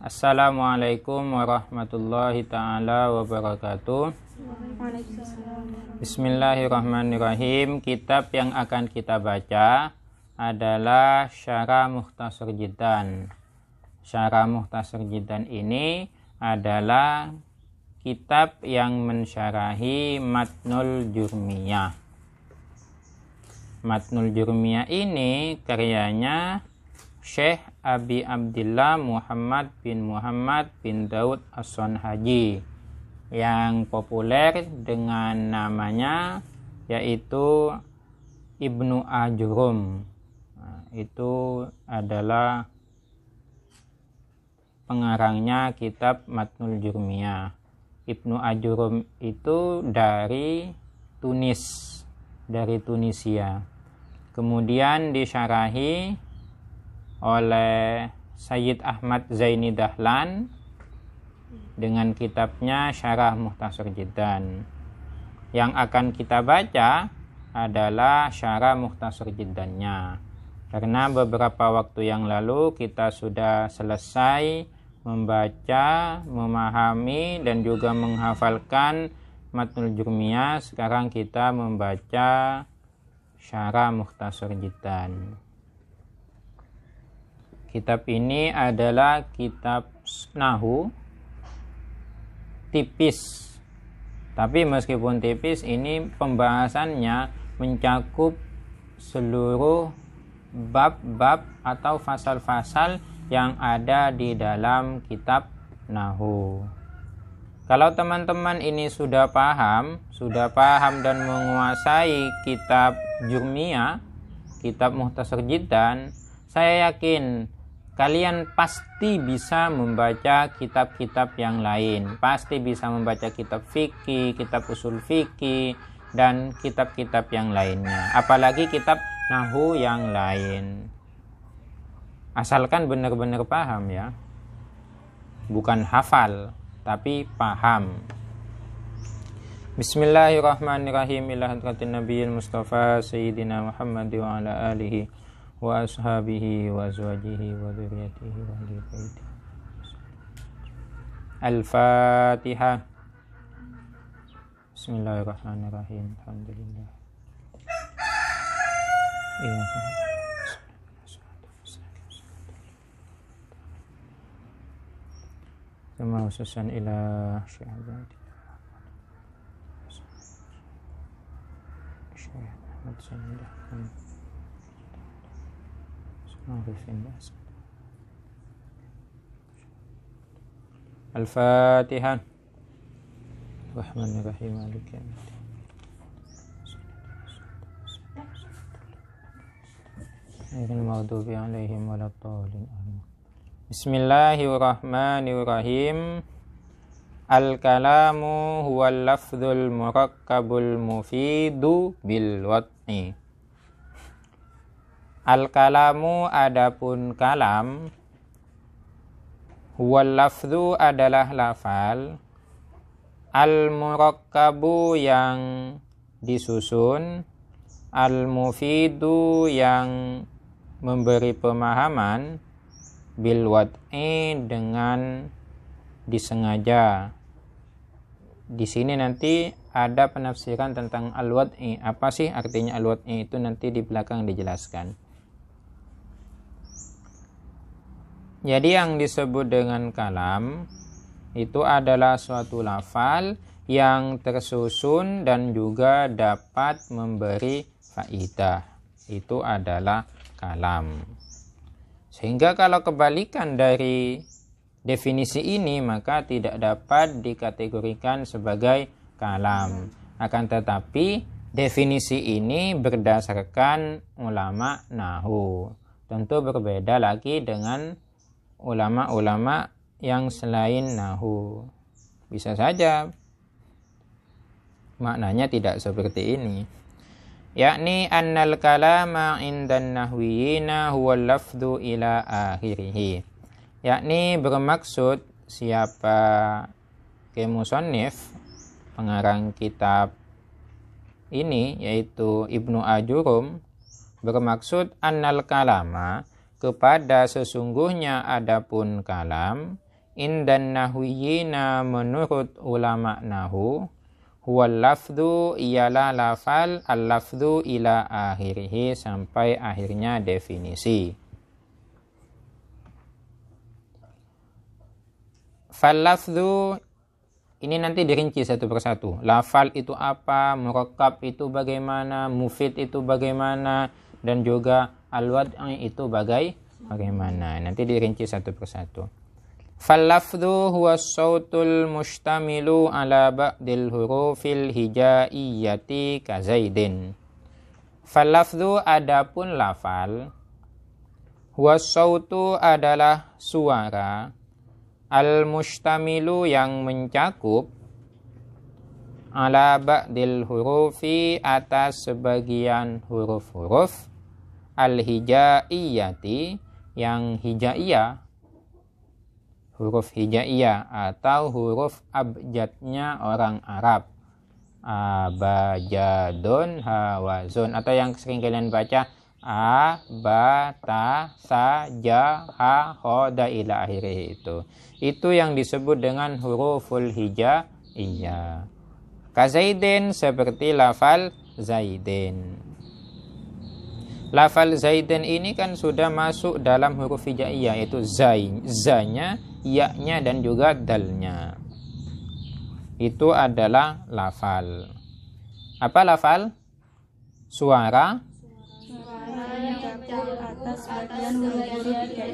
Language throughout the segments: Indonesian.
Assalamualaikum warahmatullahi ta'ala wabarakatuh. Bismillahirrahmanirrahim. Kitab yang akan kita baca adalah Syarah Mukhtasar Jiddan. Syarah Mukhtasar Jiddan ini adalah kitab yang mensyarahi Matnul Jurmiyah. Matnul Jurmiyah ini karyanya Syekh Abi Abdillah Muhammad bin Daud As-Sonhaji, yang populer dengan namanya yaitu Ibnu Ajurum. Itu adalah pengarangnya kitab Matnul Jurmiyah. Ibnu Ajurum itu dari Tunisia. Kemudian disyarahi oleh Sayyid Ahmad Zaini Dahlan dengan kitabnya Syarah Mukhtasar Jiddan. Yang akan kita baca adalah Syarah Mukhtasar Jiddannya, karena beberapa waktu yang lalu kita sudah selesai membaca, memahami, dan juga menghafalkan Matnul Jurmiyah. Sekarang kita membaca Syarah Mukhtasar Jiddan. Kitab ini adalah kitab Nahwu, tipis. Tapi meskipun tipis, ini pembahasannya mencakup seluruh bab-bab atau fasal-fasal yang ada di dalam kitab Nahwu. Kalau teman-teman ini sudah paham dan menguasai kitab Jurmiyah, kitab Mukhtasar Jiddan, saya yakin kalian pasti bisa membaca kitab-kitab yang lain. Pasti bisa membaca kitab fikih, kitab usul fikih, dan kitab-kitab yang lainnya. Apalagi kitab Nahwu yang lain. Asalkan benar-benar paham ya. Bukan hafal, tapi paham. Bismillahirrahmanirrahim. Ila hadratin Nabiyil Mustafa Sayyidina Muhammad wa ala alihi wa ashabihi wa azwajihi wa dzurriyyatihi wa ahli baitihi. Al-Fatihah. Bismillahirrahmanirrahim. Alhamdulillah. Sama khususan ila syahadati Syekh Ahmad Sandah Al-Fatihah. Rahmanirrahim. Maliki yaumiddin. Ghairil maghdubi 'alaihim waladdallin. Bismillahirrahmanirrahim. Al-kalamu huwal lafdzul murakkabul mufidu bil wad'i. Al-kalamu adapun kalam, huwal lafdhu adalah lafal, al-murakkabu yang disusun, al-mufidu yang memberi pemahaman, bil wad'i dengan disengaja. Di sini nanti ada penafsiran tentang al-wad'i. Apa sih artinya al-wad'i itu nanti di belakang dijelaskan. Jadi yang disebut dengan kalam itu adalah suatu lafal yang tersusun dan juga dapat memberi faidah. Itu adalah kalam. Sehingga kalau kebalikan dari definisi ini, maka tidak dapat dikategorikan sebagai kalam. Akan tetapi definisi ini berdasarkan ulama Nahwu. Tentu berbeda lagi dengan ulama-ulama yang selain Nahwu. Bisa saja maknanya tidak seperti ini. Yakni annal kalama indan nahwiyina huwa lafdhu ila akhirih. Yakni bermaksud siapa musannif, pengarang kitab ini yaitu Ibnu Ajurum, bermaksud annal kalama, kepada sesungguhnya adapun kalam, indan nahwiyina menurut ulama nahu huwal lafdhu ialah lafal al lafdhu ila akhirih sampai akhirnya definisi. Fal lafdhu ini nanti dirinci satu persatu. Lafal itu apa, murakkab itu bagaimana, mufid itu bagaimana, dan juga al-wad'i itu bagaimana. Nanti dirinci satu persatu. Fal lafdhu huwa sautul mustamilu ala ba'dil hurufil hijaiyati ka zaidin. Fal lafdhu adapun lafal, huwa sautu adalah suara, al-mustamilu yang mencakup, ala ba'dil hurufi atas sebagian huruf-huruf, al-hijaiyati yang hijaiyah, huruf hijaiyah atau huruf abjadnya orang Arab, abajadun, hawazun, atau yang sering kalian baca a, ba, ta, sa, ja, ha, khoda ila akhirih itu yang disebut dengan huruful hijaiyah. Kazaidin seperti lafal zaidin. Lafal zaidin ini kan sudah masuk dalam huruf hijaiyah, yaitu zanya, ya-nya dan juga dalnya. Itu adalah lafal. Apa lafal? Suara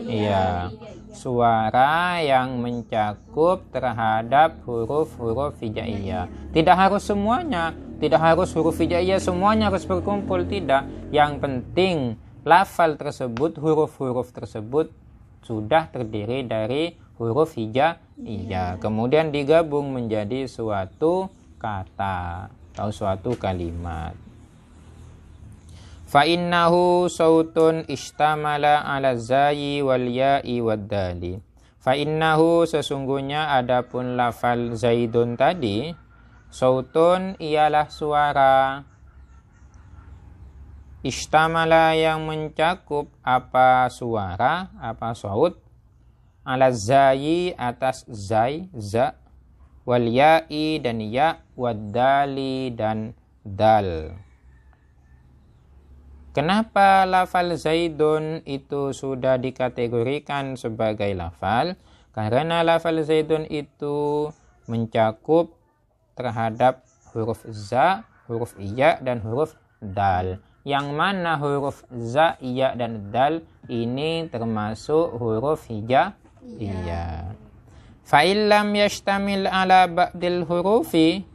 iya, suara yang mencakup terhadap huruf-huruf hijaiyah. Tidak harus semuanya, tidak harus huruf hijaiyah semuanya harus berkumpul, tidak. Yang penting lafal tersebut, huruf-huruf tersebut sudah terdiri dari huruf hijaiyah, kemudian digabung menjadi suatu kata atau suatu kalimat. Fa innahu sautun istamala ala zayi wal ya'i wad dali. Fa innahu sesungguhnya adapun lafal zaidun tadi, sautun ialah suara, istamala yang mencakup apa suara, apa saut, ala zayi atas zai, za, wal ya'i dan ya, wad dali dan dal. Kenapa lafal zaidun itu sudah dikategorikan sebagai lafal? Karena lafal zaidun itu mencakup terhadap huruf za, huruf iya, dan huruf dal. Yang mana huruf za, iya, dan dal ini termasuk huruf hijaiyah. Fa'illam yashtamil ala ba'dil hurufi,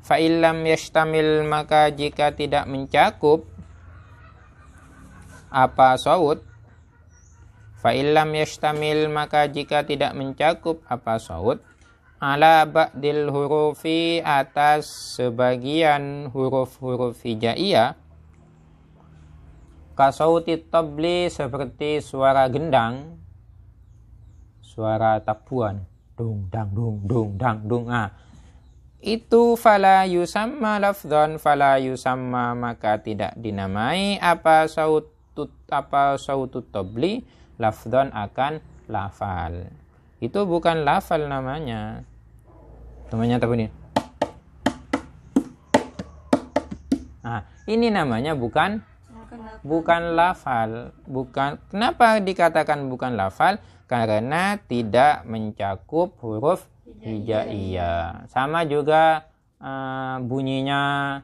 fa'illam yashtamil maka jika tidak mencakup apa saut, fa'illam yashtamil maka jika tidak mencakup apa saut, ala ba'dil hurufi atas sebagian huruf-huruf hijaiyah, kasauti tabli seperti suara gendang, suara tabuan, dung dang dung dung dang dung, itu fala yusamma lafdhan, fala yusamma maka tidak dinamai apa sautut tabli lafdhan akan lafal. Itu bukan lafal namanya. Namanya apa ini? Ini namanya bukan lafal. Bukan. Kenapa dikatakan bukan lafal? Karena tidak mencakup huruf hijaiyah. Sama juga bunyinya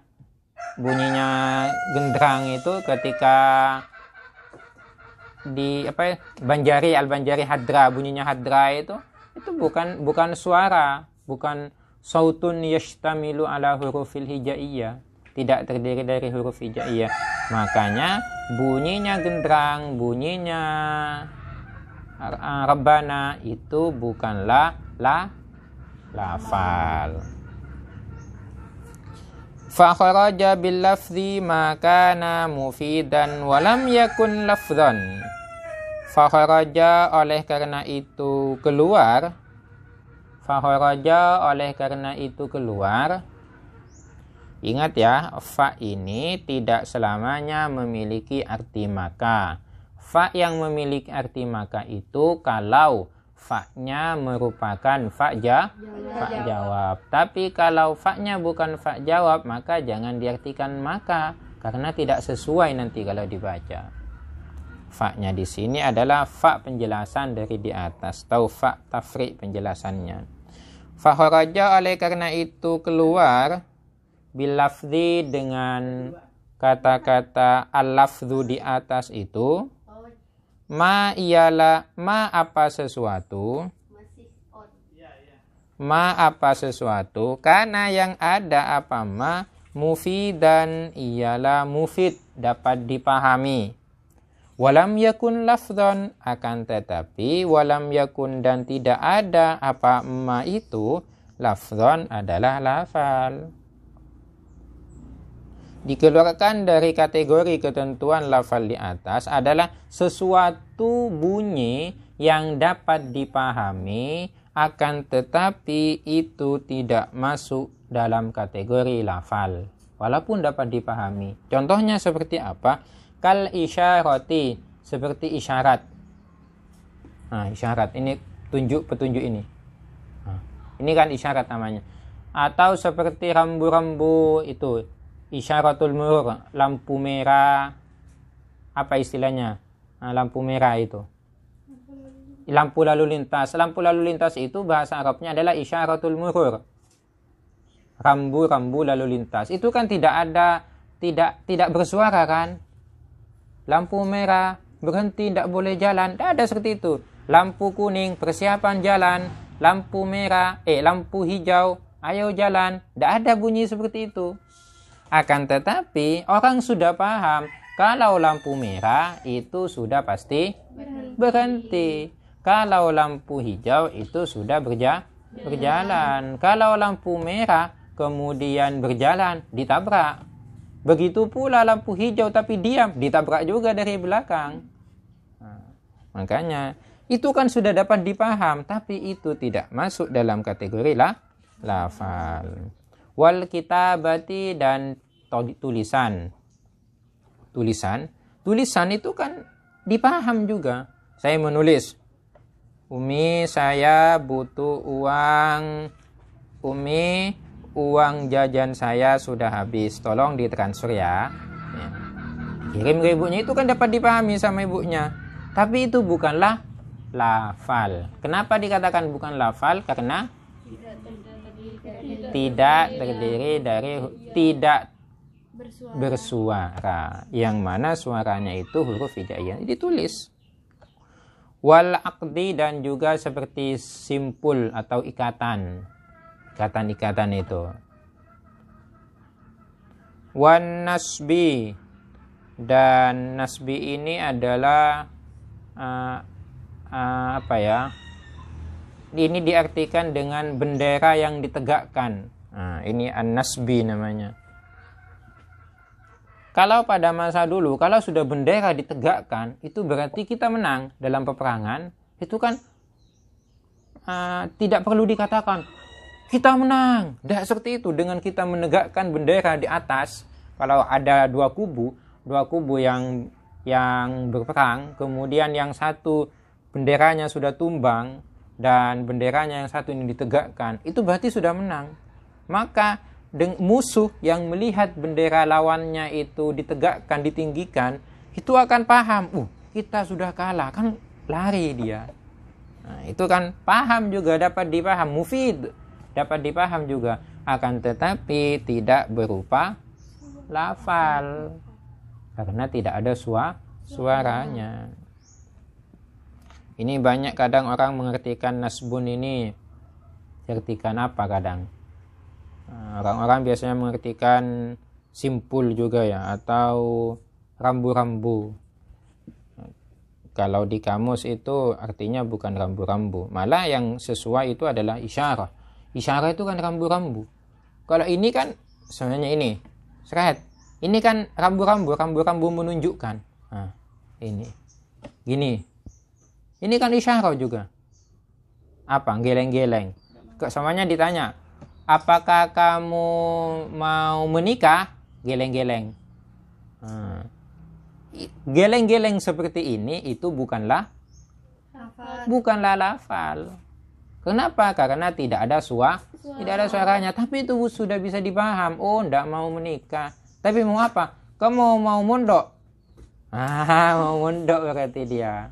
gendrang itu ketika di Banjari, Al-Banjari hadra, bunyinya hadra itu bukan suara, bukan sautun yashtamilu ala hurufil hijaiyah, tidak terdiri dari huruf hijaiyah. Makanya bunyinya gendrang, bunyinya rabbana itu bukanlah lafal. Fa kharaja bil lafzi ma kana mufidan wa lam yakun lafzan. Fa kharaja oleh karena itu keluar. Fa kharaja oleh karena itu keluar. Ingat ya, fa ini tidak selamanya memiliki arti maka. Fa yang memiliki arti maka itu kalau fa-nya merupakan fa jawab. Tapi kalau fa-nya bukan fa jawab, maka jangan diartikan maka, karena tidak sesuai nanti kalau dibaca. Fa-nya di sini adalah fa penjelasan dari di atas, atau fa tafri' penjelasannya. Fa kharaja, oleh karena itu keluar, bil lafzi dengan kata-kata al-lafzu di atas itu, ma ialah ma apa sesuatu, ma apa sesuatu, karena yang ada apa ma, mufidan ialah mufid, dapat dipahami. Walam yakun lafzon, akan tetapi walam yakun dan tidak ada apa ma itu, lafzon adalah lafal. Dikeluarkan dari kategori ketentuan lafal di atas adalah sesuatu bunyi yang dapat dipahami, akan tetapi itu tidak masuk dalam kategori lafal walaupun dapat dipahami. Contohnya seperti apa? Kal isyarati, seperti isyarat. Nah, isyarat ini petunjuk ini. Nah, ini kan isyarat namanya. Atau seperti rambu-rambu itu, isyaratul murur, lampu merah, apa istilahnya? Nah, lampu merah itu, lampu lalu lintas. Lampu lalu lintas itu bahasa Arabnya adalah isyaratul murur, rambu-rambu lalu lintas. Itu kan tidak bersuara kan? Lampu merah, berhenti, tidak boleh jalan. Tidak ada seperti itu. Lampu kuning, persiapan jalan. Lampu merah, lampu hijau, ayo jalan. Tidak ada bunyi seperti itu. Akan tetapi orang sudah paham kalau lampu merah itu sudah pasti berhenti. Kalau lampu hijau itu sudah berjalan. Kalau lampu merah kemudian berjalan, ditabrak. Begitu pula lampu hijau tapi diam, ditabrak juga dari belakang. Nah, makanya itu kan sudah dapat dipaham, tapi itu tidak masuk dalam kategori lafal. Wal kitabati, dan tulisan. Tulisan itu kan dipaham juga. Saya menulis, Umi saya butuh uang. Umi, uang jajan saya sudah habis, tolong ditransfer ya. Kirim ke ibunya, itu kan dapat dipahami sama ibunya. Tapi itu bukanlah lafal. Kenapa dikatakan bukan lafal? Karena tidak terdiri dari tidak bersuara, yang mana suaranya itu huruf hijaiyah ditulis. Wal aqdi, dan juga seperti simpul atau ikatan itu. Wan nasbi, dan nasbi ini adalah ini diartikan dengan bendera yang ditegakkan. Ini an-nasbi namanya. Kalau pada masa dulu, kalau sudah bendera ditegakkan, itu berarti kita menang dalam peperangan. Itu kan tidak perlu dikatakan kita menang. Tidak seperti itu. Dengan kita menegakkan bendera di atas, kalau ada dua kubu yang berperang, kemudian yang satu benderanya sudah tumbang dan benderanya yang satu ini ditegakkan, itu berarti sudah menang. Maka musuh yang melihat bendera lawannya itu ditegakkan, ditinggikan, itu akan paham, kita sudah kalah, kan lari dia. Nah, itu kan paham juga, dapat dipaham, mufid, dapat dipaham juga, akan tetapi tidak berupa lafal karena tidak ada suaranya. Ini banyak kadang orang mengertikan nasbun ini, artikan apa kadang? Orang-orang biasanya mengertikan simpul juga ya, atau rambu-rambu. Kalau di kamus itu artinya bukan rambu-rambu, malah yang sesuai itu adalah isyarah. Isyarah itu kan rambu-rambu. Kalau ini kan sebenarnya ini seret. Ini kan rambu-rambu menunjukkan. Nah, ini gini. Ini kan isyarah juga. Apa? Geleng-geleng. Kesamanya ditanya, apakah kamu mau menikah? Geleng-geleng. Geleng-geleng seperti ini itu bukanlah bukanlah lafal. Kenapa? Karena tidak ada suaranya. Tapi itu sudah bisa dipaham. Oh, tidak mau menikah. Tapi mau apa? Kamu mau mondok? Mau mondok berarti dia.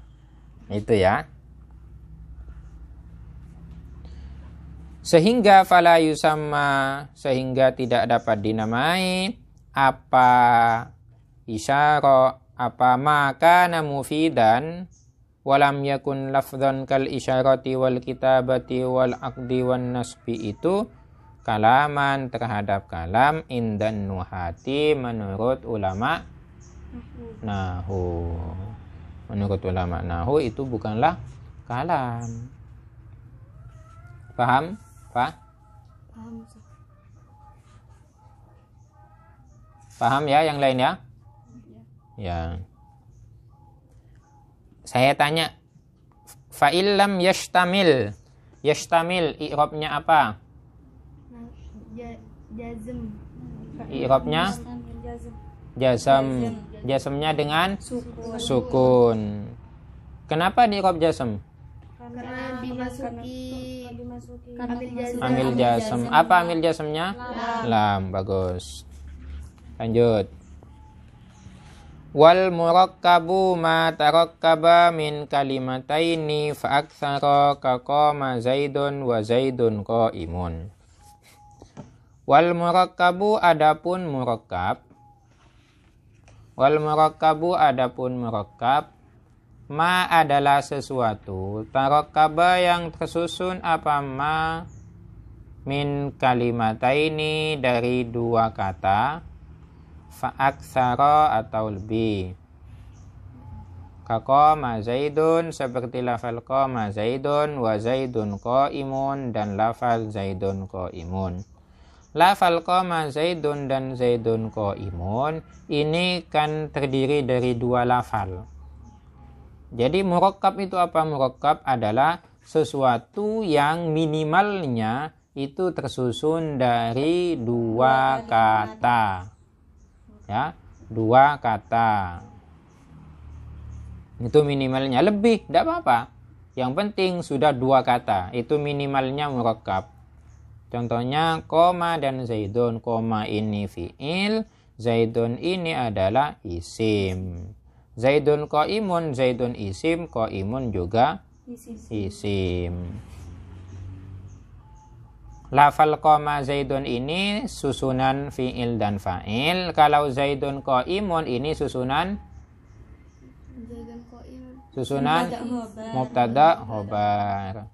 Itu ya. Sehingga fala yusamma, sehingga tidak dapat dinamai apa isyara, apa maka mufidan walam yakun lafdhan kal isyarati wal kitabati wal aqdi wan nasbi itu kalaman terhadap kalam indan nuhati menurut ulama nahu. Menurut ulama nahu itu bukanlah kalam. Paham? Paham ya yang lain ya? Ya. Saya tanya, fa'il lam yashtamil. Yashtamil i'rabnya apa? Jazm. I'rabnya jazam. Jazamnya dengan sukun. Kenapa di-i'rab jazam? Karena dimasuki Amil jazam. Apa amil jazamnya? Lam. Bagus. Lanjut. Wal murakkabu ma tarakkaba min kalimataini fa aktsara ka qama zaidun wa zaidun qaimun. Wal murakkabu adapun murakkab. Wal murakkabu adapun murakkab ma adalah sesuatu tarakkaba yang tersusun apa ma min kalimataini dari dua kata fa'aksara atau lebih. Kaqama zaidun seperti lafal qama zaidun wa zaidun qaimun dan lafal zaidun qaimun. Lafal qama zaidun dan zaidun qaimun ini kan terdiri dari dua lafal. Jadi murakkab itu apa? Murakkab adalah sesuatu yang minimalnya itu tersusun dari dua kata. Ya, dua kata. Itu minimalnya, lebih tidak apa-apa. Yang penting sudah dua kata. Itu minimalnya murakkab. Contohnya koma dan zaidun. Koma ini fi'il, zaidun ini adalah isim. Zaidun qaimun, zaidun isim, qaimun juga isim. Lafal qama zaidun ini susunan fi'il dan fa'il. Kalau zaidun qaimun ini susunan mubtada khobar.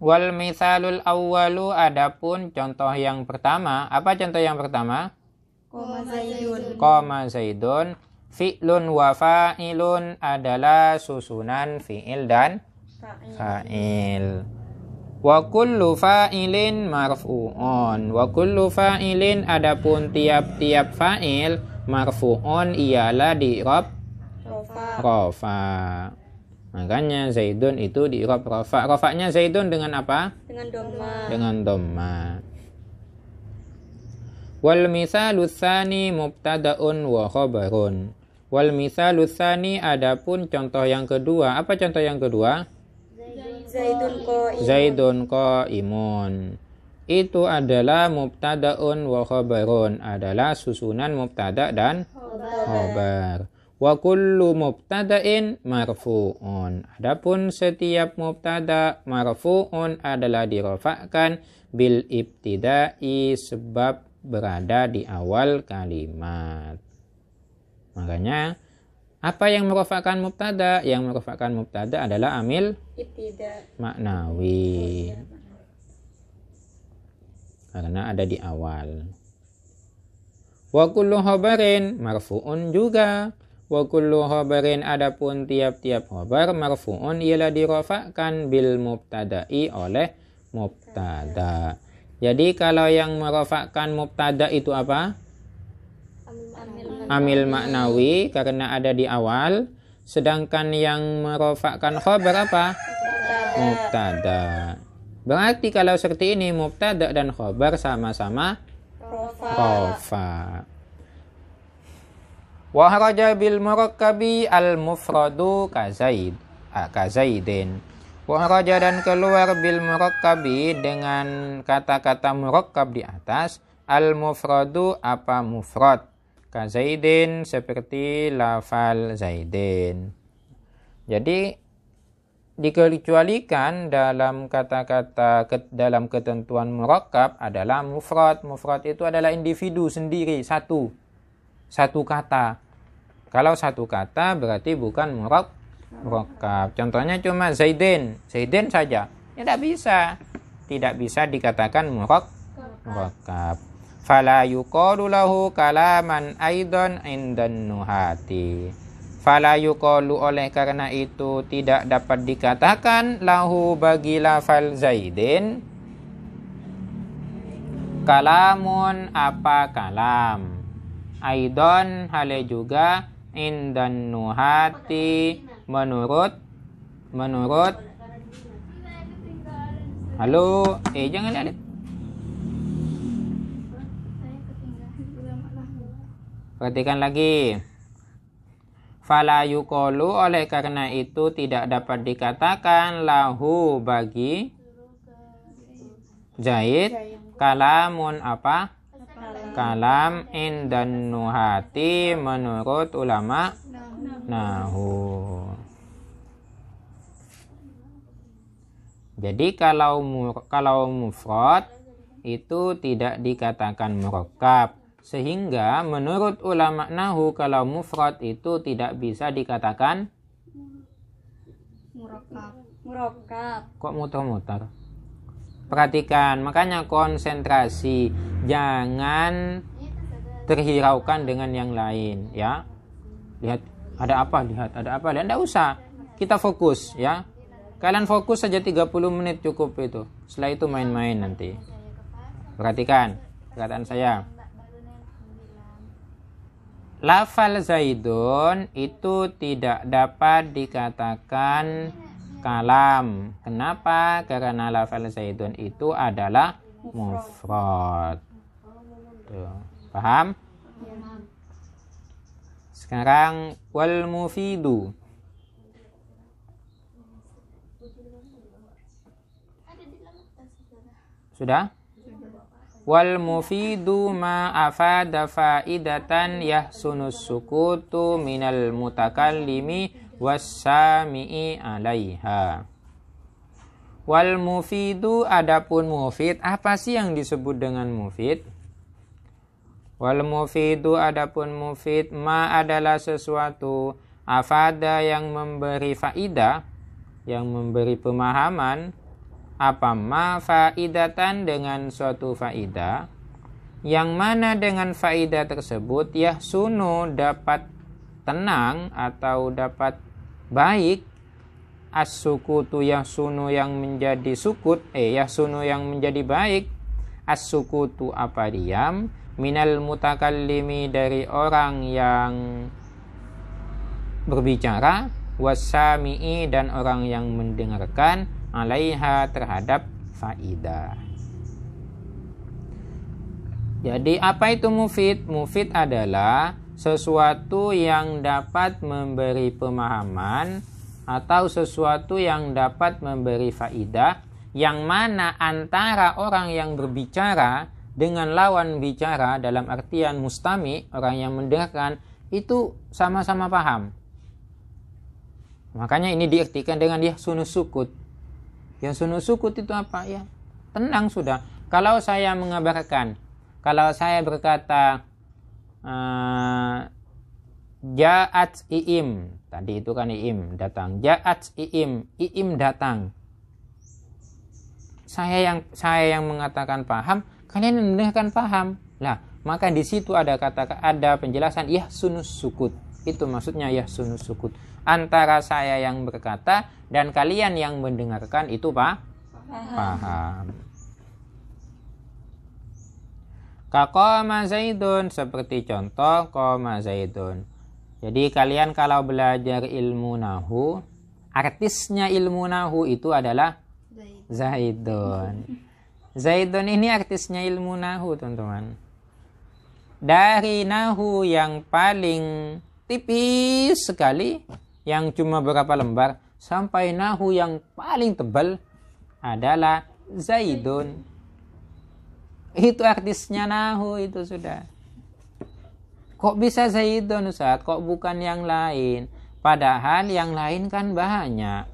Wal mithalul awwalu adapun contoh yang pertama. Apa contoh yang pertama? Qama zaidun. Fi'lun wa fa'ilun adalah susunan fi'il dan fa'il. Wa kullu fa'ilin marfu'un. Wa kullu fa'ilin adapun tiap-tiap fa'il marfu'un ialah di-i'rab rafa. Makanya zaidun itu di-i'rab rafa. Rafa'nya zaidun dengan apa? Dengan dhamma. Wal mithalu tsani mubtada'un wa khabarun. Wal mithalu tsani adapun contoh yang kedua. Apa contoh yang kedua? Zaidun qaimun. Itu adalah mubtada'un wa khabarun, adalah susunan mubtada dan khabar. Wa kullu mubtada'in marfu'un. Adapun setiap mubtada marfu'un adalah dirafa'kan bil ibtida'i sebab berada di awal kalimat. Makanya apa yang merofakkan mubtada? Yang merofakkan mubtada adalah amil maknawi. Karena ada di awal. Wa kullu khabarin marfu'un juga. Wa kullu khabarin adapun tiap-tiap khabar marfu'un ialah dirofakkan bil mubtada'i oleh mubtada. Jadi kalau yang merofakkan mubtada itu apa? Amil maknawi karena ada di awal. Sedangkan yang merofakkan khabar apa? Mubtada. Berarti kalau seperti ini mubtada dan khabar sama-sama rafa. Wa haraja bil murakkabi al mufradu ka zaid. Zaidin. Wa kharaja dan keluar bil murakkabi dengan kata-kata murakkab di atas al mufradu apa mufrad. Ka Zaidin seperti lafal Zaidin. Jadi dikecualikan dalam kata-kata dalam ketentuan murakkab adalah mufrad. Mufrad itu adalah individu sendiri, satu kata. Kalau satu kata berarti bukan murakkab. Contohnya cuma Zaidin saja. Ya tidak bisa dikatakan murakkab. Fala yuqalu lahu kalaman aidan indan nuhati. Fala yuqalu oleh karena itu tidak dapat dikatakan lahu bagi lafal Zaidin kalamun apa kalam. Aidon hale juga indan nuhati menurut halo jangan lihat. Perhatikan lagi. Fala yuqalu oleh karena itu tidak dapat dikatakan lahu bagi Zaid kalamun apa? Kalam indan nuhati menurut ulama nahu. Jadi kalau mufrad itu tidak dikatakan murakkab. Sehingga menurut ulama nahu kalau mufrad itu tidak bisa dikatakan murakkab. Kok muter-muter? Perhatikan, makanya konsentrasi, jangan terhiraukan dengan yang lain, ya. Lihat ada apa, enggak usah. Kita fokus, ya. Kalian fokus saja 30 menit cukup itu. Setelah itu main-main nanti. Perhatikan perkataan saya. Lafal Zaidun itu tidak dapat dikatakan kalam. Kenapa? Karena lafal Zaidun itu adalah mufrad. Tuh, paham? Sekarang wal mufidu. Sudah? Wal mufidu ma afada faidatan yahsunus sukutu minal mutakallimi wassami'i alaiha. Wal mufidu adapun mufid, apa sih yang disebut dengan mufid? Wal mufidu adapun mufid ma adalah sesuatu afada yang memberi faidah, yang memberi pemahaman. Apa ma faidatan dengan suatu faidah, yang mana dengan faidah tersebut yahsunu dapat tenang atau dapat baik, as-sukutu yahsunu yang menjadi sukut, yahsunu yang menjadi baik, as-sukutu apa diam, minal mutakallimi dari orang yang berbicara, wasami'i dan orang yang mendengarkan, alaiha terhadap faidah. Jadi apa itu mufid? Mufid adalah sesuatu yang dapat memberi pemahaman atau sesuatu yang dapat memberi faidah, yang mana antara orang yang berbicara dengan lawan bicara dalam artian mustami, orang yang mendengarkan, itu sama-sama paham. Makanya ini diartikan dengan yahsunus sukut. Yahsunus sukut itu apa ya? Tenang sudah. Kalau saya mengabarkan, kalau saya berkata ja'at i'im, tadi itu kan i'im datang. Ja'at i'im datang. Saya yang mengatakan paham, kalian mendengarkan paham. Lah, maka di situ ada penjelasan yahsunus sukut. Itu maksudnya yahsunus sukut. Antara saya yang berkata dan kalian yang mendengarkan itu paham. Kaqama Zaidun, seperti contoh qama Zaidun. Jadi kalian kalau belajar ilmu nahu, artisnya ilmu nahu itu adalah Zaidun. Zaidun ini artisnya ilmu nahu, teman-teman. Dari nahu yang paling tipis sekali, yang cuma berapa lembar, sampai nahu yang paling tebal adalah Zaidun. Itu artisnya nahu itu sudah. Kok bisa Zaidun Ustaz? Kok bukan yang lain? Padahal yang lain kan banyak.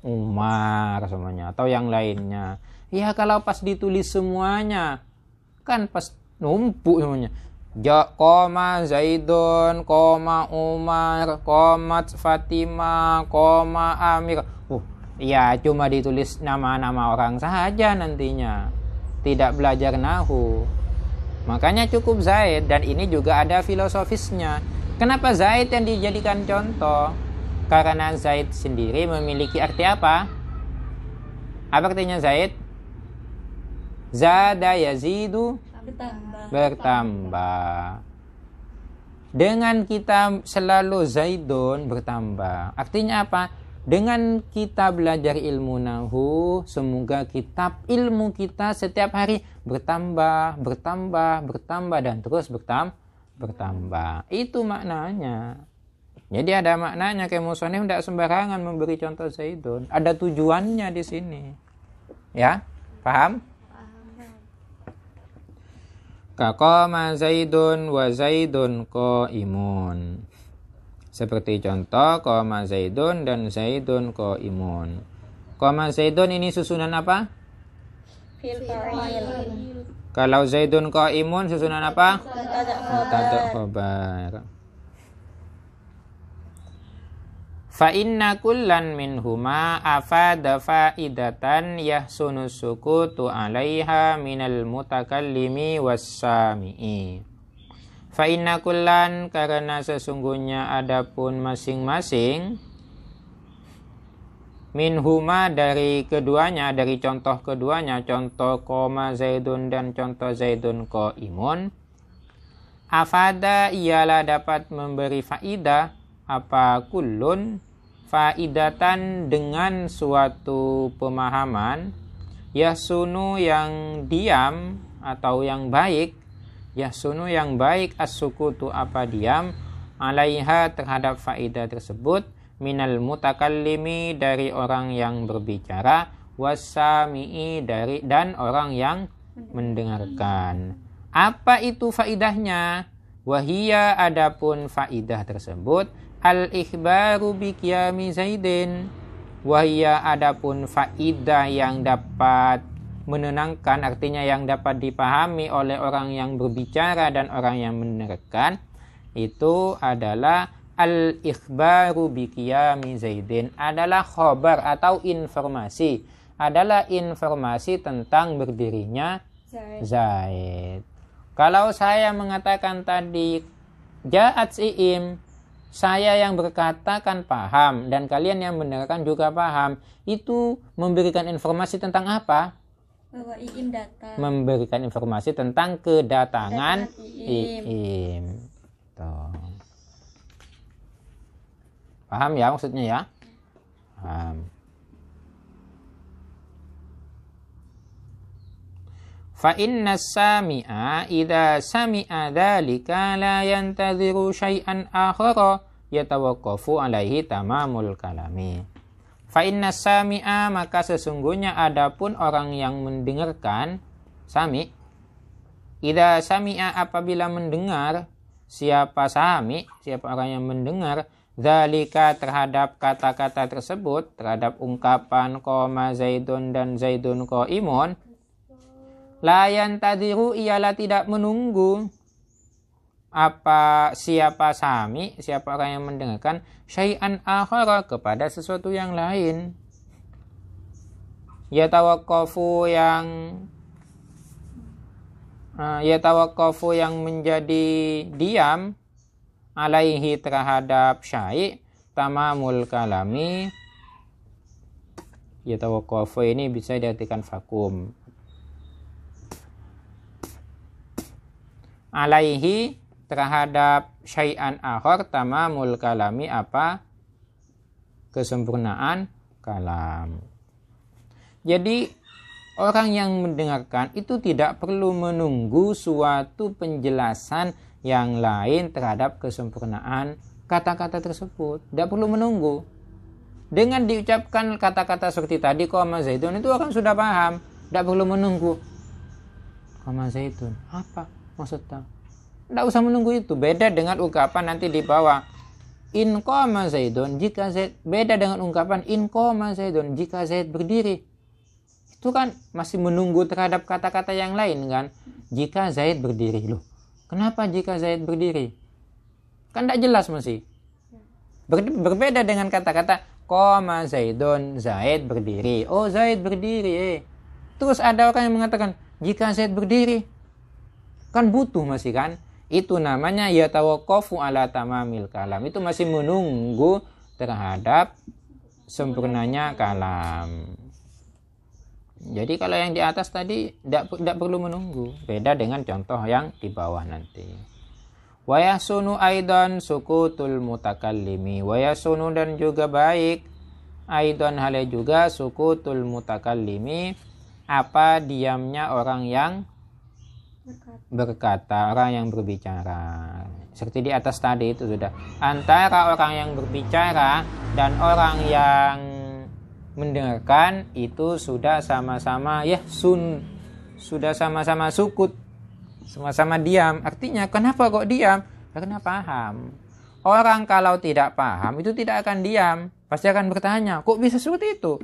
Umar semuanya atau yang lainnya. Ya kalau pas ditulis semuanya kan pas numpuk semuanya. Koma Zaidun, koma Umar, koma Fatimah, koma Amir. Ya cuma ditulis nama-nama orang saja nantinya. Tidak belajar nahu. Makanya cukup Zaid, dan ini juga ada filosofisnya. Kenapa Zaid yang dijadikan contoh? Karena Zaid sendiri memiliki arti apa? Apa artinya Zaid? Zada yazidu, bertambah. Dengan kita selalu Zaidun, bertambah. Artinya apa? Dengan kita belajar ilmu nahu, semoga kitab ilmu kita setiap hari bertambah, dan terus bertambah. Itu maknanya. Jadi ada maknanya. Kayak musonif tidak sembarangan memberi contoh Zaidun. Ada tujuannya di sini. Ya, paham? Kaqama Zaidun wa Zaidun qaimun. Seperti contoh qama Zaidun dan Zaidun qaimun. Qama Zaidun ini susunan apa? Fil fa'il. Kalau Zaidun qaimun susunan apa? Mubtada khabar. Fa inna kullan minhuma afada faidatan yahsunu sukutu 'alaiha minal mutakallimi was-sami'i. Fa inna kullan, karena sesungguhnya adapun masing-masing, minhuma dari keduanya, dari contoh keduanya, contoh qoma Zaidun dan contoh Zaidun qaimun, afada ialah dapat memberi faidah. Apa kullun? Faidatan dengan suatu pemahaman, yasunu yang diam atau yang baik, yasunu yang baik, as-sukutu apa diam, alaiha terhadap faidah tersebut, minal mutakallimi dari orang yang berbicara, wasami'i dari dan orang yang mendengarkan. Apa itu faidahnya? Wahia adapun faidah tersebut, al-ikhbaru bi qiyami Zaidin. Wahia adapun faidah yang dapat menenangkan, artinya yang dapat dipahami oleh orang yang berbicara dan orang yang mendengarkan, itu adalah al-ikhbaru bi qiyami Zaidin, adalah khobar atau informasi, adalah informasi tentang berdirinya Zaid. Kalau saya mengatakan tadi ja'at si'im, saya yang berkata kan paham dan kalian yang mendengarkan juga paham, itu memberikan informasi tentang apa? Bahwa Iim datang. Memberikan informasi tentang kedatangan Iim. Tuh. Paham ya maksudnya ya? Paham. Fa inna sami'a idza sami'a dzalika la yantadhiru syai'an akhara yatawaqqafu alaihi tamamul kalami. Fa inna sami'a, maka sesungguhnya adapun orang yang mendengarkan, sami, idza sami'a apabila mendengar, siapa sami, siapa orang yang mendengar, dzalika terhadap kata-kata tersebut, terhadap ungkapan qoma Zaidun dan Zaidun qaimun, layan tadiru ialah tidak menunggu apa siapa sami, siapa orang yang mendengarkan, syai'an akhara kepada sesuatu yang lain, yatawaqqafu yang menjadi diam, alaihi terhadap syai', tamamul kalami. Yatawaqqafu ini bisa diartikan vakum. Alaihi terhadap syai'an akhar, tamamul kalami apa? Kesempurnaan kalam. Jadi orang yang mendengarkan itu tidak perlu menunggu suatu penjelasan yang lain terhadap kesempurnaan kata-kata tersebut. Tidak perlu menunggu. Dengan diucapkan kata-kata seperti tadi, qama Zaidun, itu orang sudah paham, tidak perlu menunggu. Qama Zaidun, apa maksudnya? Tidak usah menunggu itu. Beda dengan ungkapan nanti di bawah, in qama Zaidun, jika Zaid. Beda dengan ungkapan in qama Zaidun, jika Zaid berdiri. Itu kan masih menunggu terhadap kata-kata yang lain kan. Jika Zaid berdiri. Loh, kenapa jika Zaid berdiri? Kan tidak jelas masih. Berbeda dengan kata-kata qama Zaidun, Zaid berdiri. Oh, Zaid berdiri. Terus ada orang yang mengatakan jika Zaid berdiri. Kan butuh masih kan? Itu namanya yatawaqqafu ala tamamil kalam. Itu masih menunggu terhadap sempurnanya kalam. Jadi kalau yang di atas tadi tidak perlu menunggu. Beda dengan contoh yang di bawah nanti. Wa yasunu aidan sukutul mutakallimi. Wa yasunu dan juga baik. Aidan halnya juga sukutul mutakallimi. Apa diamnya orang yang berkata, orang yang berbicara. Seperti di atas tadi itu sudah. Antara orang yang berbicara dan orang yang mendengarkan itu sudah sama-sama sudah sama-sama sukut. Sama-sama diam. Artinya kenapa kok diam? Karena paham. Orang kalau tidak paham itu tidak akan diam. Pasti akan bertanya, kok bisa seperti itu?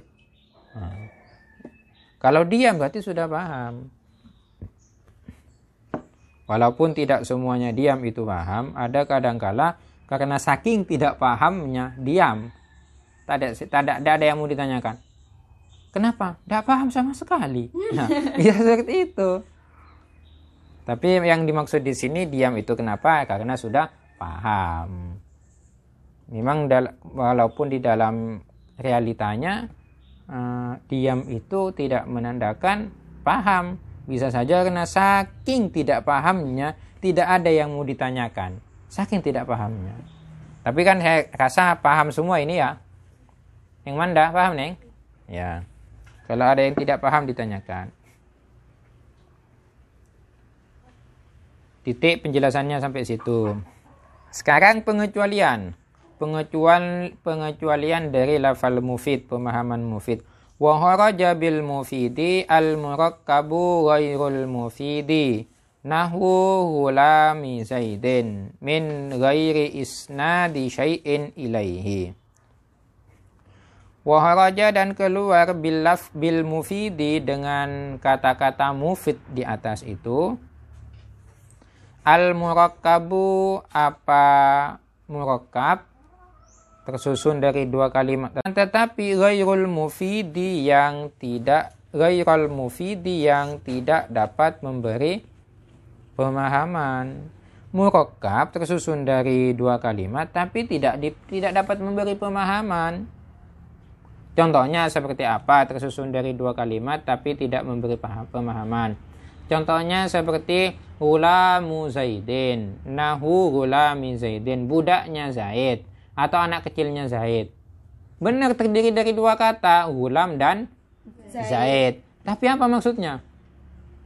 Nah, kalau diam berarti sudah paham. Walaupun tidak semuanya diam itu paham, ada kadangkala karena saking tidak pahamnya diam. Tak ada yang mau ditanyakan. Kenapa? Tidak paham sama sekali. Nah, bisa seperti itu. Tapi yang dimaksud di sini diam itu kenapa? Karena sudah paham. Memang walaupun di dalam realitanya diam itu tidak menandakan paham. Bisa saja karena saking tidak pahamnya tidak ada yang mau ditanyakan. Saking tidak pahamnya. Tapi kan saya rasa paham semua ini ya. Yang mana paham Neng? Ya. Kalau ada yang tidak paham ditanyakan. Titik penjelasannya sampai situ. Sekarang pengecualian dari lafal mufid, pemahaman mufid. Wa kharaja bil mufidi al murakkabu ghairul mufidi nahwu hulami zaidin min ghairi isnadi syai'in ilaihi. Wa kharaja dan keluar bil mufidi dengan kata-kata mufid di atas itu. Al-murakkabu apa murakkab tersusun dari dua kalimat, tetapi ghairul mufidi yang tidak dapat memberi pemahaman. Murakkab tersusun dari dua kalimat tapi tidak dapat memberi pemahaman. Contohnya seperti apa? Tersusun dari dua kalimat tapi tidak memberi pemahaman. Contohnya seperti gulamu Zaidin, nahu gulami Zaidin, budaknya Zaid atau anak kecilnya Zaid. Benar terdiri dari dua kata, gulam dan Zaid. Tapi apa maksudnya?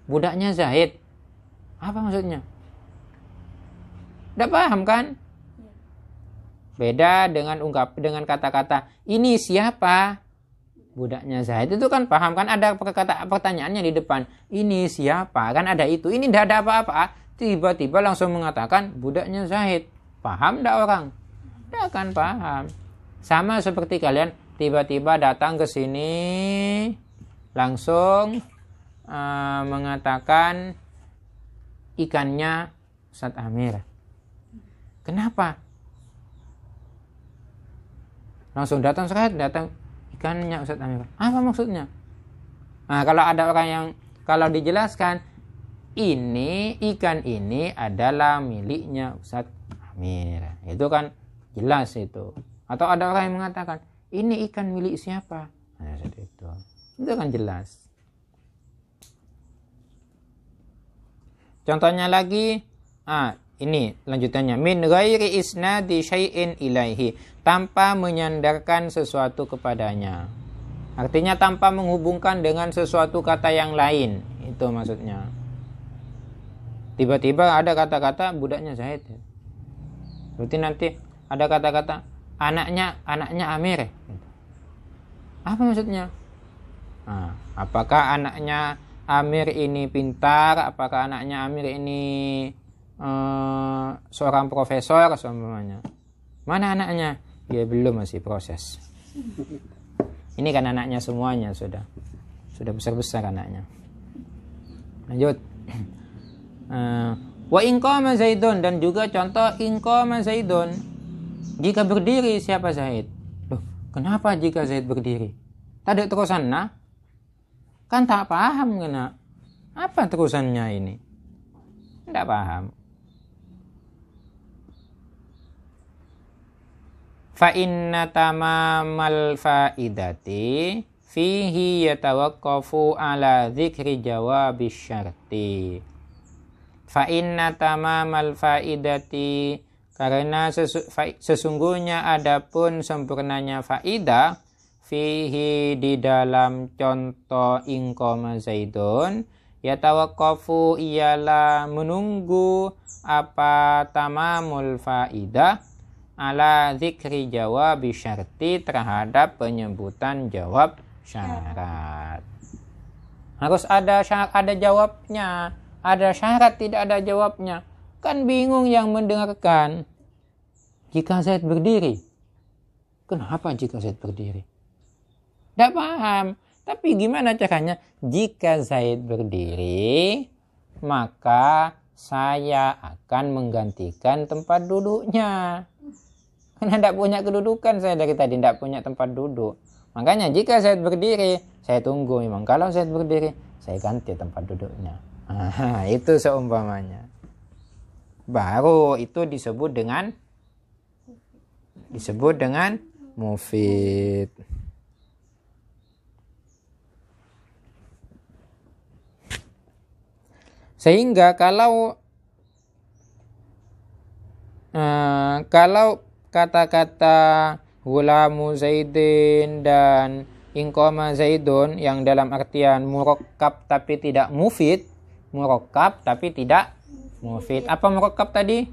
Budaknya Zaid. Apa maksudnya? Tidak paham kan? Beda dengan dengan kata-kata ini siapa? Budaknya Zaid itu kan paham kan, ada pertanyaannya di depan. Ini siapa? Kan ada itu. Ini tidak ada apa-apa. Tiba-tiba langsung mengatakan budaknya Zaid. Paham tidak orang? Tidak akan paham. Sama seperti kalian tiba-tiba datang ke sini langsung mengatakan ikannya Ustadz Amir. Kenapa? Langsung datang ikannya Ustadz Amir. Apa maksudnya? Nah, kalau ada orang yang kalau dijelaskan ini ikan ini adalah miliknya Ustadz Amir. Itu kan jelas itu. Atau ada orang yang mengatakan ini ikan milik siapa? Nah, seperti itu. Itu kan jelas. Contohnya lagi, ini lanjutannya min ghairi isnadi syai'in ilaihi, tanpa menyandarkan sesuatu kepadanya. Artinya tanpa menghubungkan dengan sesuatu kata yang lain. Itu maksudnya. Tiba-tiba ada kata-kata budaknya Zaid. Berarti nanti ada kata-kata anaknya Amir. Apa maksudnya? Nah, apakah anaknya Amir ini pintar? Apakah anaknya Amir ini seorang profesor semuanya? Mana anaknya? Ya belum, masih proses. Ini kan anaknya semuanya sudah besar-besar anaknya. Lanjut. Wa in qama Zaidun, dan juga contoh in qama Zaidun. Jika berdiri siapa Zaid? Loh, kenapa jika Zaid berdiri? Tadi terusan nah? Kan tak paham kena. Apa terusannya ini? Tidak paham. Fa inna tamamal faidati fihi yatawaqqafu ala dzikri jawabi syarti. Fa inna tamamal faidati, karena sesungguhnya adapun sempurnanya faidah, fihi di dalam contoh in qama Zaidun, yatawaqqafu ialah menunggu apa tamamul faidah ala dzikri jawab syarti, terhadap penyebutan jawab syarat. Harus ada syarat, ada jawabnya. Ada syarat, tidak ada jawabnya. Kan bingung yang mendengarkan. Jika Zaid berdiri. Kenapa jika Zaid berdiri? Tidak paham. Tapi gimana caranya? Jika Zaid berdiri, maka saya akan menggantikan tempat duduknya. Karena tidak punya kedudukan, saya dari tadi tidak punya tempat duduk. Makanya jika Zaid berdiri, saya tunggu memang. Kalau Zaid berdiri, saya ganti tempat duduknya. Itu seumpamanya. Baru itu disebut dengan mufid. Sehingga kalau kata-kata Ghulamu Zaidin dan Inqoma Zaidun yang dalam artian murakkab tapi tidak mufid, murakkab tapi tidak mufid. Apa murakkab tadi?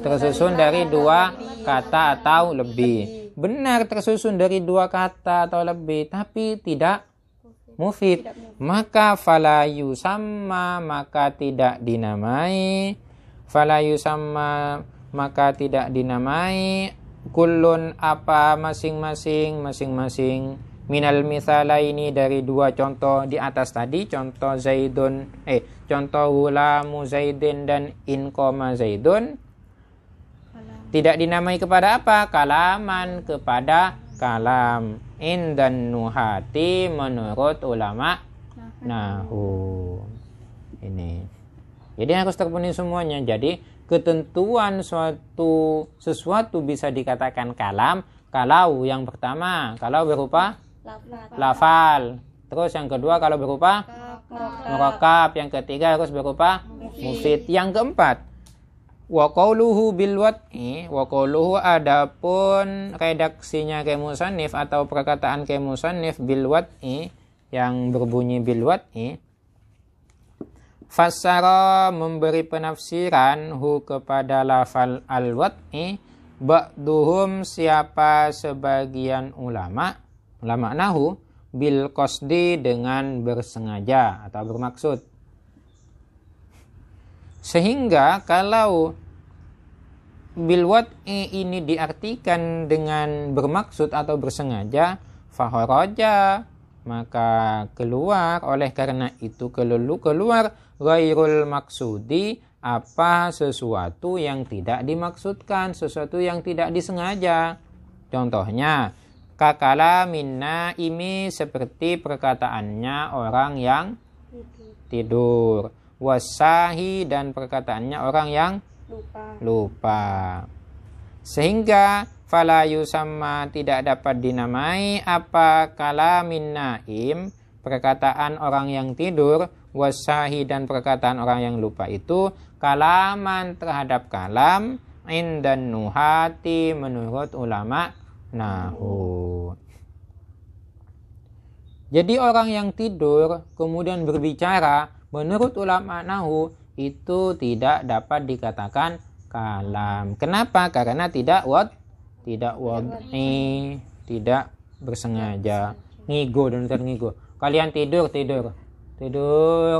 Tersusun dari dua kata atau lebih. Benar, tersusun dari dua kata atau lebih, tapi tidak mufid. Maka fala yusamma, maka tidak dinamai. Fala yusamma, maka tidak dinamai kullun apa masing-masing minal misalaini, dari dua contoh di atas tadi, contoh Ghulamu Zaidin dan Inqoma Zaidun, tidak dinamai kepada apa? Kalaman, kepada kalam. Indan nuhati, menurut ulama nahu. Ini. Jadi harus terpenuhi semuanya. Jadi ketentuan sesuatu bisa dikatakan kalam kalau yang pertama kalau berupa lafal, terus yang kedua kalau berupa murakkab, yang ketiga harus berupa mufid, yang keempat wa qauluhu bil wad'i, wa qauluhu adapun redaksinya ke musannif atau perkataan ke musannif bil wad'i yang berbunyi bil wad'i, fassara memberi penafsiran hu kepada lafal al wad'i, ba'duhum siapa sebagian ulama nahu, bil qasdi dengan bersengaja atau bermaksud. Sehingga kalau bil wad'i ini diartikan dengan bermaksud atau bersengaja, faharaja, maka keluar, oleh karena itu keluar ghairul maksudi, apa sesuatu yang tidak dimaksudkan, sesuatu yang tidak disengaja. Contohnya kakala minna imi, seperti perkataannya orang yang tidur, wasahi, dan perkataannya orang yang lupa. Sehingga fala yusamma, tidak dapat dinamai apa kalamin naim, perkataan orang yang tidur, wasahi, dan perkataan orang yang lupa itu kalaman, terhadap kalam, indan nuhati, menurut ulama nahu. Jadi orang yang tidur kemudian berbicara, menurut ulama nahu itu tidak dapat dikatakan kalam. Kenapa? Karena tidak wad'i, tidak bersengaja. Ngigo dan ngigo. Kalian tidur. Tidur. Tidur.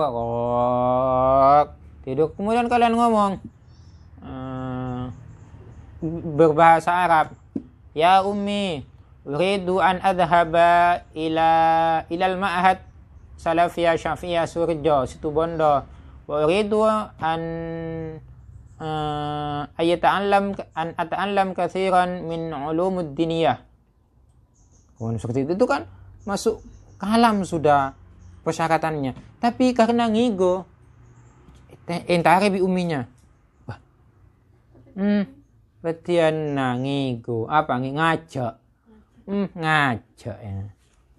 Kemudian kalian ngomong berbahasa Arab. Ya ummi, uridu an adhaba ilal ma'had Salafiyah Syafi'iyah Surjo Situ Bondo. Wa uridu an ata'allam katsiran min ulumud diniyah. Seperti itu kan masuk kalam sudah persyaratannya. Tapi karena ngigo entare bi uminya. Wah. Betian ngigo apa ngajak. Ngajak ya.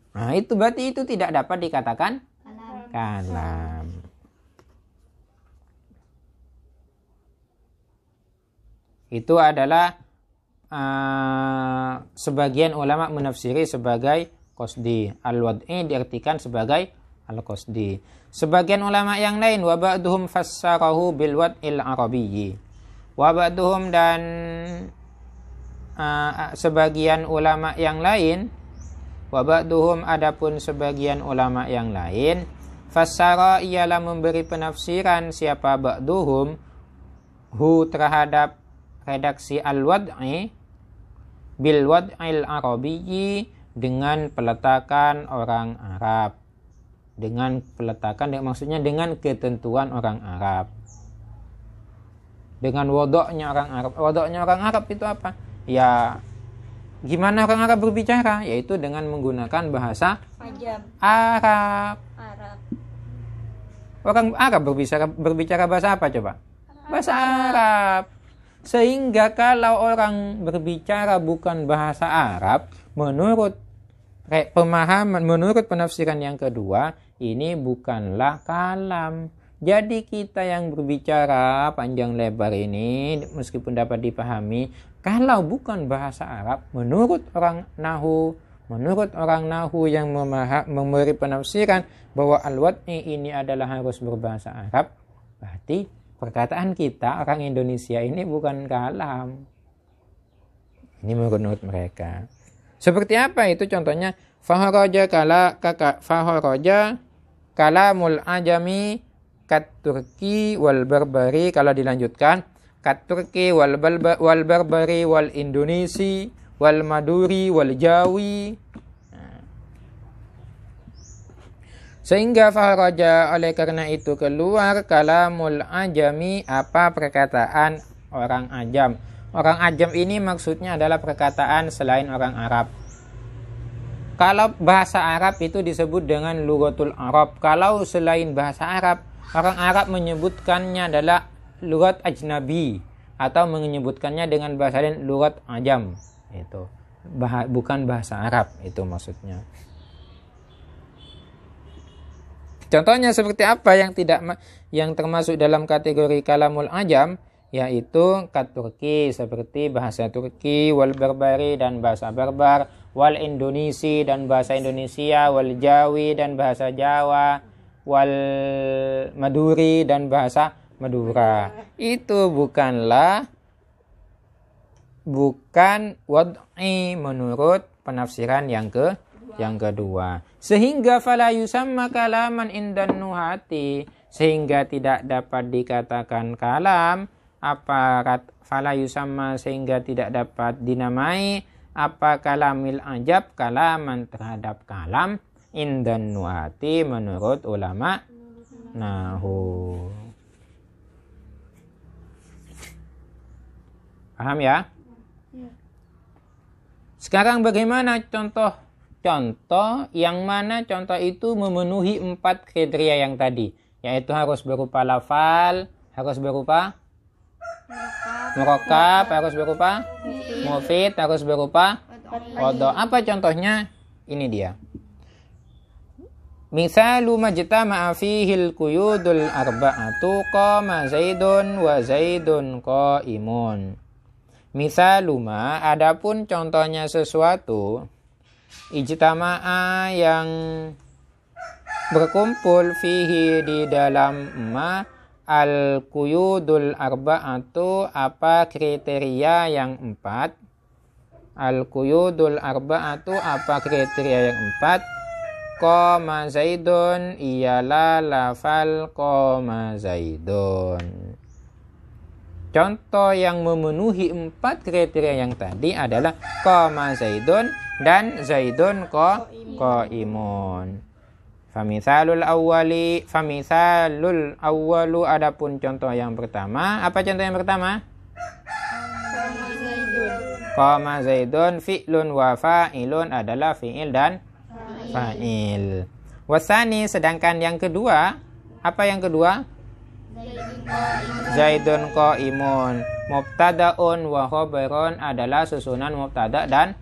Nah, itu berarti itu tidak dapat dikatakan kalam. Itu adalah sebagian ulama menafsiri sebagai qasdi. Al-wad'i diartikan sebagai al-qasdi. Sebagian ulama yang lain wa ba'duhum fassarahu bil wad'il arabiyyi. Wa ba'duhum dan sebagian ulama yang lain wa ba'duhum adapun sebagian ulama yang lain fassara ialah memberi penafsiran siapa ba'duhum hu terhadap redaksi al-wad'i bil wad'il arabiyyi dengan peletakan orang Arab. Dengan peletakan maksudnya dengan ketentuan orang Arab. Dengan wodoknya orang Arab. Wodoknya orang Arab itu apa? Ya gimana orang Arab berbicara? Yaitu dengan menggunakan bahasa Arab. Orang Arab berbicara bahasa apa coba? Bahasa Arab. Sehingga kalau orang berbicara bukan bahasa Arab, menurut penafsiran yang kedua, ini bukanlah kalam. Jadi kita yang berbicara panjang lebar ini, meskipun dapat dipahami, kalau bukan bahasa Arab, menurut orang Nahwu yang memberi penafsiran bahwa al-wad'i ini adalah harus berbahasa Arab, berarti perkataan kita orang Indonesia ini bukan kalam. Ini menurut mereka. Seperti apa itu contohnya? Faharaja kalamul ajami kat Turki wal barbari. Kalau dilanjutkan kat Turki wal barbari wal Indonesi wal Maduri wal Jawi. Sehingga faharaja oleh karena itu keluar kalamul ajami apa perkataan orang ajam. Orang ajam ini maksudnya adalah perkataan selain orang Arab. Kalau bahasa Arab itu disebut dengan lughatul Arab. Kalau selain bahasa Arab, orang Arab menyebutkannya adalah lughat ajnabi atau menyebutkannya dengan bahasa lain lughat ajam. Itu bukan bahasa Arab itu maksudnya. Contohnya seperti apa yang termasuk dalam kategori kalamul ajam, yaitu kat Turki seperti bahasa Turki, wal barbari dan bahasa Barbar, wal Indonesi dan bahasa Indonesia, wal Jawi dan bahasa Jawa, wal Maduri dan bahasa Madura. Itu bukan wad'i menurut penafsiran yang kedua. Sehingga fala yusamma kalaman indan nuhati, sehingga tidak dapat dikatakan kalam fala yusamma sehingga tidak dapat dinamai apa kalamil ajab kalaman terhadap kalam indan nuhati menurut ulama nahwu. Paham ya? Sekarang bagaimana contoh yang mana contoh itu memenuhi 4 kriteria yang tadi, yaitu harus berupa lafal, harus berupa murakkab, harus berupa mufid, harus berupa wadho. Apa contohnya? Ini dia. Misalu majtama'a fihil quyudul arba'atu qama Zaidun wa Zaidun qa'imun. Misaluma, adapun contohnya sesuatu ijtama'a yang berkumpul fihi di dalam al-quyudul arba'atu apa kriteria yang 4 Al-quyudul arba'atu, apa kriteria yang 4? Qoma Zaidun, ialah lafal qoma Zaidun. Contoh yang memenuhi 4 kriteria yang tadi adalah qoma Zaidun dan Zaidun qaimun. Famithalul awwalu, adapun contoh yang pertama. Apa contoh yang pertama? Qama Zaidun fi'lun wa fa'ilun adalah fi'il dan fa'il. Wasani, sedangkan yang kedua, apa yang kedua? Zaidun qaimun. Mubtada'un wa khabarun adalah susunan mubtada dan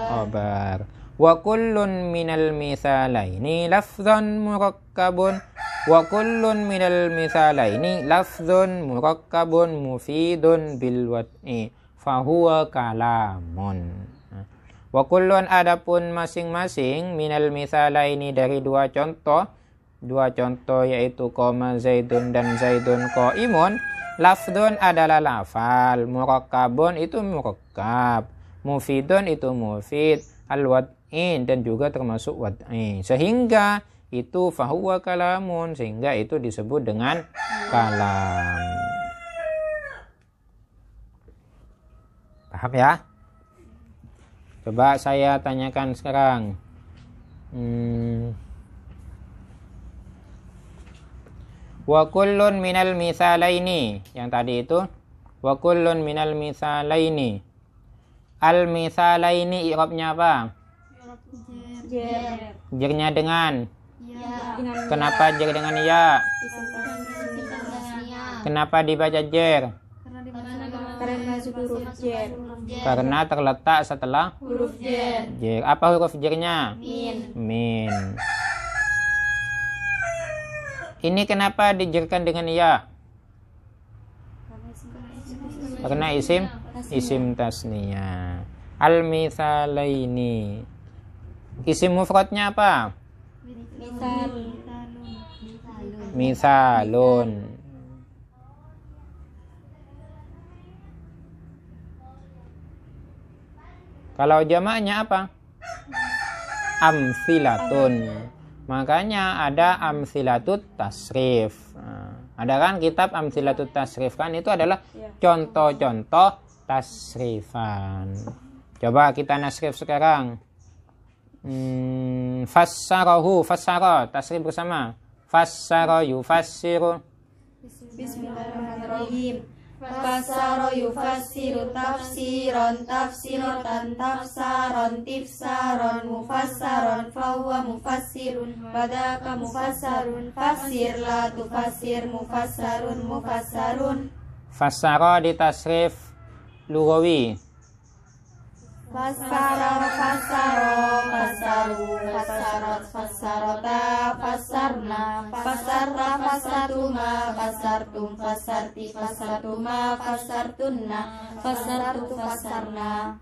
khabar. Wa kullun minal mithalaini lafzun murakkabun. Wa kullun minal mithalaini lafzun murakkabun mufidun bil wad'i fahuwa kalamun. Wa kullun, adapun masing-masing minal mithalaini dari dua contoh yaitu qoma Zaidun dan Zaidun qaimun, lafdun adalah lafal, murakkabun itu murakkab, mufidun itu mufid, al-wad'in dan juga termasuk wad'i, sehingga itu fahuwa kalamun, sehingga itu disebut dengan kalam. Paham ya? Coba saya tanyakan sekarang. Wa kullun minal mithalaini, yang tadi itu wa kullun minal mithalaini. Al mithalaini i'rabnya apa? Jernya dengan kenapa jer dengan ya? Kenapa dibaca jer? Karena huruf jer. Karena terletak setelah Huruf jer. jer. Apa huruf jernya? Min. Ini kenapa dijerkan dengan ya? Karena isim tasniyah. Al-mithalaini. Isim mufradnya apa? Mithalun. Kalau jamaknya apa? Amsilatun. Makanya ada amsilatut tasrif. Ada kan kitab amsilatut tasrif kan, itu adalah contoh-contoh tasrifan. Coba kita nasrif sekarang. Fassarahu, fassara, tasrif bersama. Fassara yufassiru. Bismillahirrahmanirrahim. Fassara yufassiru tafsiron, tafsirotan, tafsaron, tifsaron, mufassaron, fahuwa mufassirun, badaka mufassarun, fassir la tufassir, mufassarun, mufassarun. Fassara di tasrif lugawi. Fassara, fassaro, fassaru, fassarot, fassarota, fassarna, fassarra, fassatuma, fassartum, fassarti, fassatuma, fassartunna, fassartu, fassarna.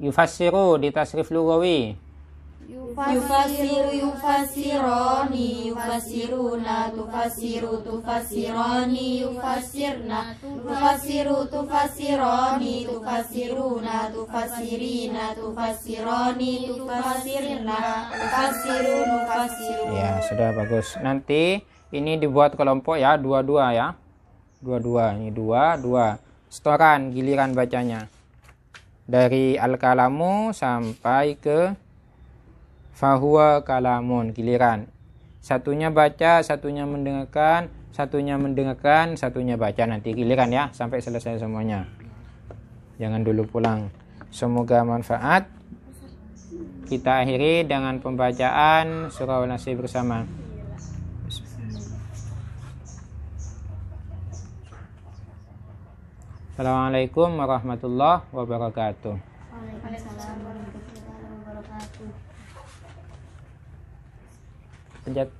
Yufassiru di tasrif lugawi. Yufassiru, yufassironi, yufassiruna, tufassiru, tufassironi, yufassirna, tufassiru, tufassironi, tufassiruna, tufassirina, tufassironi, tufassirna, tufassiru, nufassiru. Ya, sudah bagus. Nanti ini dibuat kelompok ya, dua-dua ya. Dua-dua, ini dua-dua. Setoran giliran bacanya. Dari al-kalamu sampai ke fahuwa kalamun, giliran. Satunya baca, satunya mendengarkan, satunya mendengarkan, satunya baca. Nanti giliran ya, sampai selesai semuanya. Jangan dulu pulang. Semoga manfaat. Kita akhiri dengan pembacaan surah An-Nasr bersama. Assalamualaikum warahmatullahi wabarakatuh. Waalaikumsalam warahmatullahi wabarakatuh. Penjat